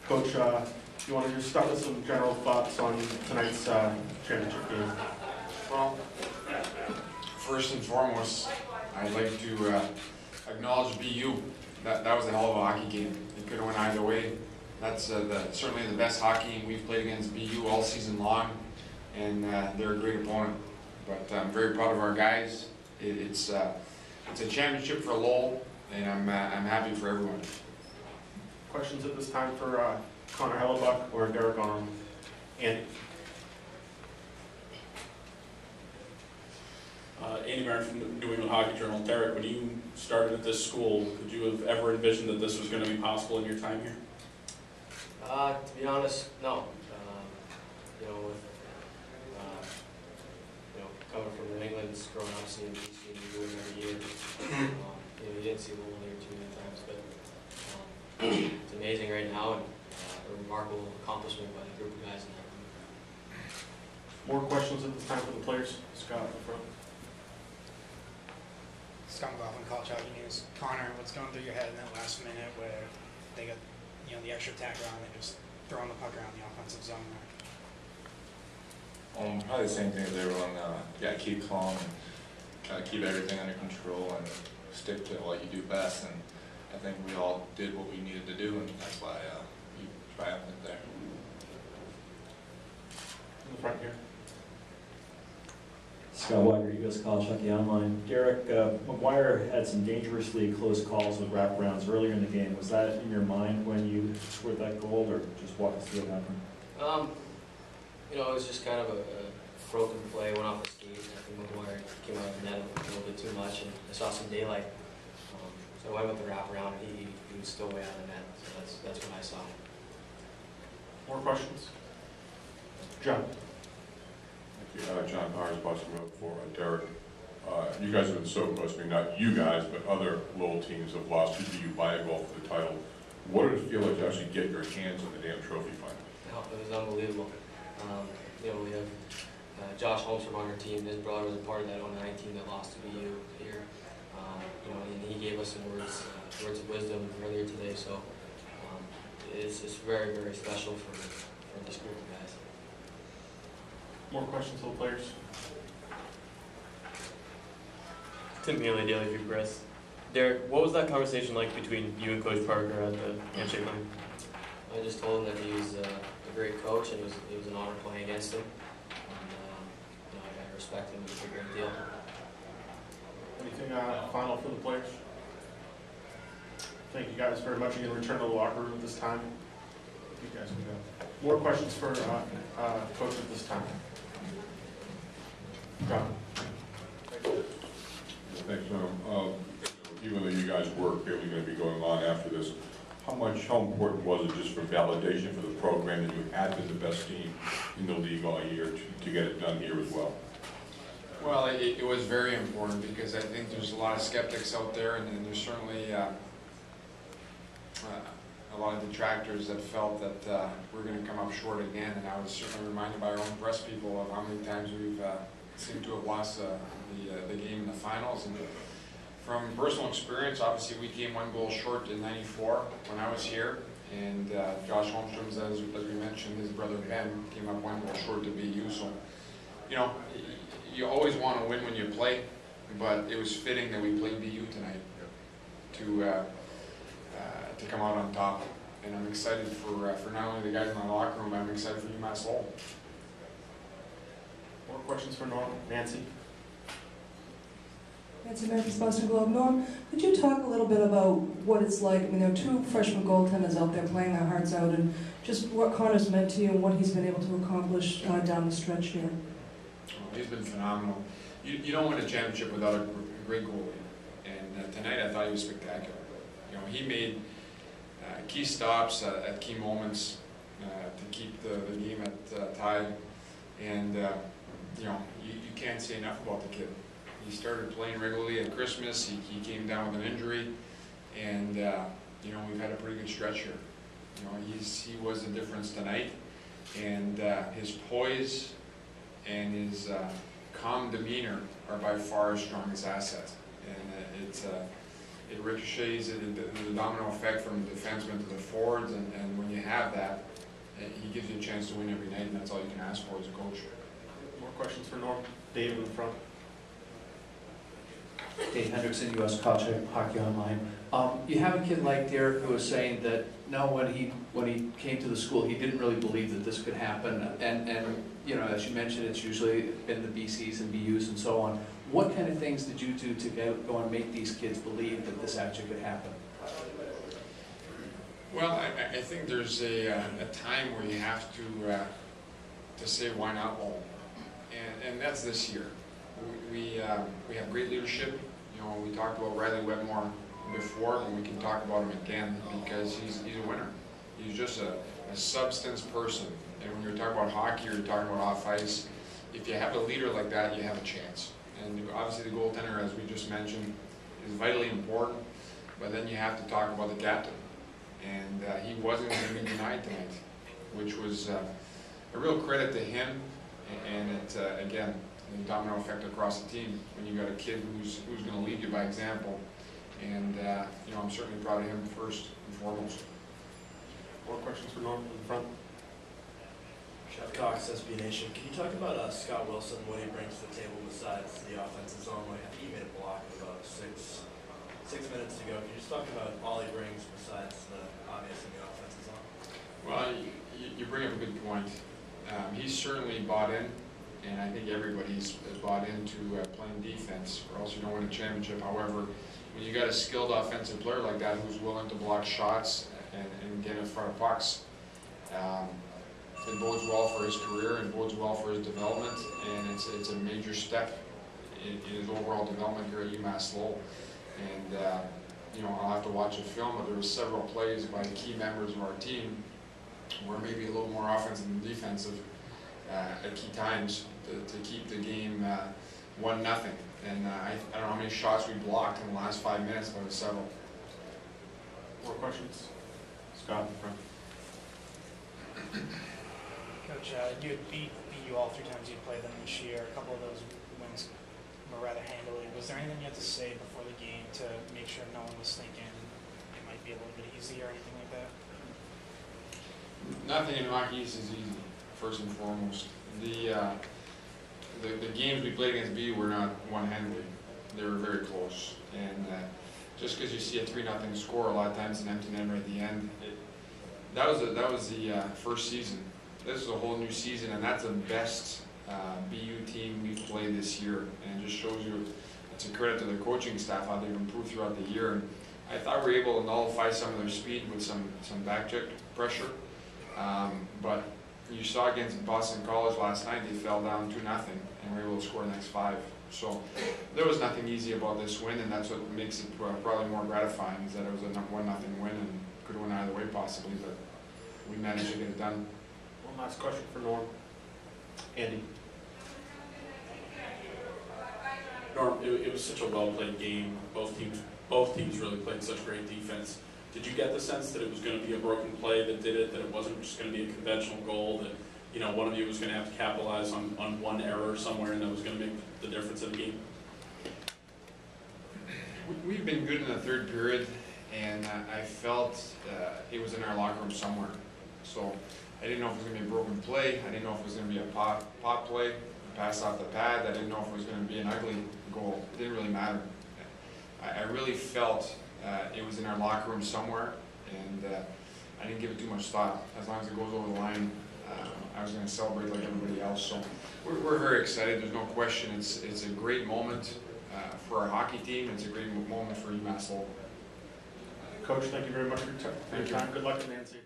Coach, you want to just start with some general thoughts on tonight's championship game? Well, first and foremost, I'd like to acknowledge BU. That was a hell of a hockey game. It could have went either way. That's certainly the best hockey game we've played against BU all season long, and they're a great opponent. But I'm very proud of our guys. It's a championship for Lowell, and I'm happy for everyone. Questions at this time for Connor Hellebuck or Derek on Andy? Andy Barron from New England Hockey Journal. Derek, when you started at this school, could you have ever envisioned that this was going to be possible in your time here? To be honest, no. With coming from New England, growing up seeing BC and doing it every year, you didn't see Lowell here too many times, but it's amazing right now and a remarkable accomplishment by the group of guys in that room. More questions at this time for the players? Scott up front. Scott McLaughlin, College Hockey News. Connor, what's going through your head in that last minute where they got the extra tack around and just throwing the puck around the offensive zone there? Probably the same thing as everyone. Keep calm and keep everything under control and stick to what you do best. And I think we all did what we needed to do, and that's why we triumphed there. In the front here. Scott Weiger, U.S. College Hockey Online. Derek, McGuire had some dangerously close calls with wraparounds earlier in the game. Was that in your mind when you scored that goal, or just walk us through what happened? It was just kind of a broken play, went off the skis, and I think McGuire came out of the net a little bit too much, and I saw some daylight. So I went with the wraparound, and he was still way out of the net, so that's what I saw. More questions? John. Thank you. John Powers, Boston Road for Derek. You guys have been so close. I mean, not you guys, but other Lowell teams have lost to BU by a goal for the title. What did it feel like to actually get your hands on the damn trophy finally? Oh, it was unbelievable. We have Josh Holmstrom on our team. His brother was a part of that 09 team that lost to BU here. And he gave us some words of wisdom earlier today. So it's just very, very special for this group of guys. More questions for the players? Tim Mealy, Daily View Press. Derek, what was that conversation like between you and Coach Parker at the handshake line? I just told him that he was a great coach and it was an honor playing against him. And I respect him. It's a great deal. Anything final for the players? Thank you guys very much. You can return to the locker room at this time. You guys can go. More questions for Coach at this time? John. Thanks, even though you guys were clearly going to be going on after this, how important was it just for validation for the program that you had been the best team in the league all year to get it done here as well? Well, it was very important because I think there's a lot of skeptics out there, and there's certainly a lot of detractors that felt that we're going to come up short again. And I was certainly reminded by our own press people of how many times we've seemed to have lost the game in the finals. And from personal experience, obviously we came one goal short in '94 when I was here, and Josh Holmstrom, as we mentioned, his brother Ben came up one goal short to BU. So, you always want to win when you play, but it was fitting that we played BU tonight to come out on top. And I'm excited for not only the guys in the locker room, but I'm excited for UMass Lowell. More questions for Norm? Nancy? Nancy Mackey's Boston Globe. Norm, could you talk a little bit about what it's like? I mean, there are two freshman goaltenders out there playing their hearts out, and just what Connor's meant to you and what he's been able to accomplish down the stretch here. He's been phenomenal. You don't win a championship without a great goalie. And tonight I thought he was spectacular. He made key stops at key moments to keep the game at tied. And you can't say enough about the kid. He started playing regularly at Christmas. He came down with an injury, and we've had a pretty good stretch here. He was the difference tonight, and his poise and his calm demeanor are by far his strongest assets. And it ricochets, the domino effect from the defenseman to the forwards, and when you have that, he gives you a chance to win every night, and that's all you can ask for as a coach. More questions for Norm? Dave in the front. Dave Hendrickson, US College Hockey Online. You have a kid like Derek who was saying that no, when he came to the school, he didn't really believe that this could happen. And you know, as you mentioned, it's usually been the BCs and BUs and so on. What kind of things did you do to go and make these kids believe that this actually could happen? Well, I think there's a time where you have to say why not Lowell, and that's this year. We have great leadership. You know, we talked about Riley Wetmore before, and we can talk about him again because he's a winner. He's just a substance person. And when you're talking about hockey or you're talking about off ice, if you have a leader like that, you have a chance. And obviously the goaltender, as we just mentioned, is vitally important. But then you have to talk about the captain. And he wasn't going to be denied tonight, which was a real credit to him. And it, again, the domino effect across the team when you got a kid who's going to lead you by example. And you know, I'm certainly proud of him first and foremost. More questions for Norm in the front? Chef Cox, SB Nation. Can you talk about Scott Wilson, what he brings to the table besides the offensive zone? Like, I think he made a block in about six minutes ago. Can you just talk about all he brings besides the obvious in the offensive zone? Well, you bring up a good point. He's certainly bought in, and I think everybody's bought into playing defense, or else you don't win a championship. However, when you got a skilled offensive player like that who's willing to block shots and get in front of pucks, it bodes well for his career and bodes well for his development, and it's a major step in his overall development here at UMass Lowell. And you know, I'll have to watch a film, but there were several plays by key members of our team where maybe a little more offensive than defensive at key times to keep the game 1-0. And I don't know how many shots we blocked in the last 5 minutes, but it was several. More questions? Scott in the front. Coach, you had beat BU all 3 times you played them this year. A couple of those wins were rather handily. Was there anything you had to say before the game to make sure no one was thinking it might be a little bit easier or anything like that? Nothing in hockey is easy, first and foremost. The games we played against BU were not one-handed. They were very close. And just because you see a 3-0 score, a lot of times an empty net right at the end, that was the first season. This is a whole new season, and that's the best BU team we've played this year. And it just shows you, it's a credit to their coaching staff, how they've improved throughout the year. And I thought we were able to nullify some of their speed with some back check pressure. But you saw against Boston College last night, they fell down 2-0 and were able to score the next 5. So there was nothing easy about this win, and that's what makes it probably more gratifying, is that it was a 1-0 win and could have went either way possibly, but we managed to get it done. One last question for Norm. Andy. Norm, it was such a well-played game. Both teams really played such great defense. Did you get the sense that it was going to be a broken play that did it, that it wasn't just going to be a conventional goal, that, you know, one of you was going to have to capitalize on one error somewhere and that was going to make the difference in the game? We've been good in the third period, and I felt it was in our locker room somewhere. So I didn't know if it was going to be a broken play. I didn't know if it was going to be a pop play, a pass off the pad. I didn't know if it was going to be an ugly goal. It didn't really matter. I really felt it was in our locker room somewhere, and I didn't give it too much thought. As long as it goes over the line, I was going to celebrate like everybody else. So we're very excited. There's no question. It's a great moment for our hockey team. It's a great moment for UMass Lowell. Coach, thank you very much for your time. Good luck to Nancy.